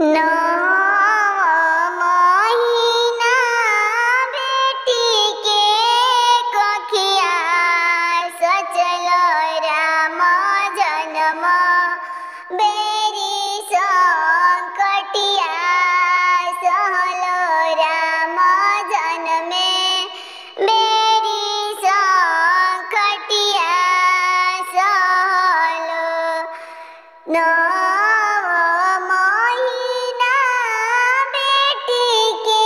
नौ महीना बेटी के कखिया सचलो राम जन्म बेरी संकटिया सहलो राम जन्मे बेरी संकटिया सहलो नौ महीना बेटी के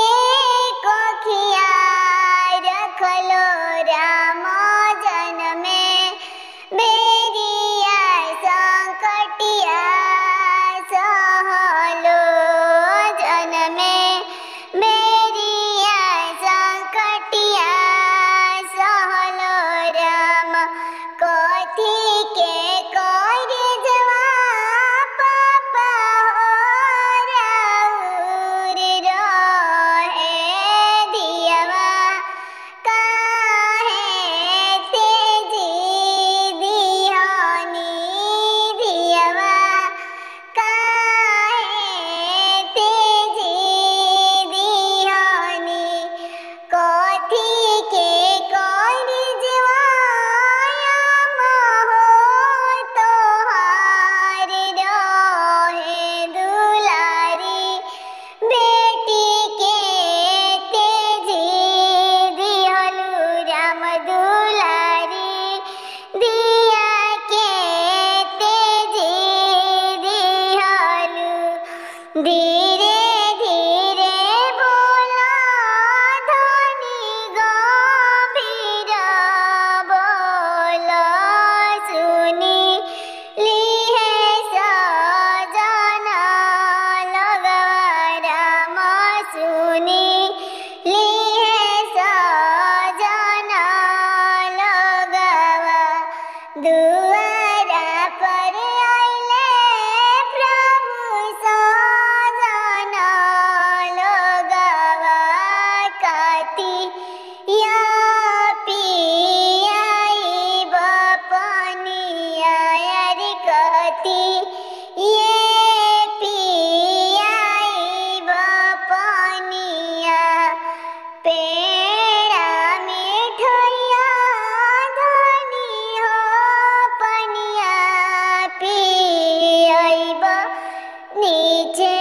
कोखिया रखलो राम जन्मे बेरिया संकटिया सहलो जन्मे बेरिया संकटिया सहलो राम कथी के करे जवा पापा हो राउर रहे दियवा काहे तेजी दिहनी दियवा काहे तेजी दिहनी कथी के करे जवा तोहार रहे दुलारी बेटी के तेजी दिहलु राम दुलारी दिया के तेजी दिहलु धीरे धीरे बोला धनी गंभीर बोला सुनी लिहे सजना लगवा राम सुनी लिहे सजना लगवा दुआरा पर आइले प्रभु सजना लगवा काती या पियाई बपनिया यार कती ये पियाई बपनिया पेड़ा मिठैया धनी हो पनिया पियब नीचे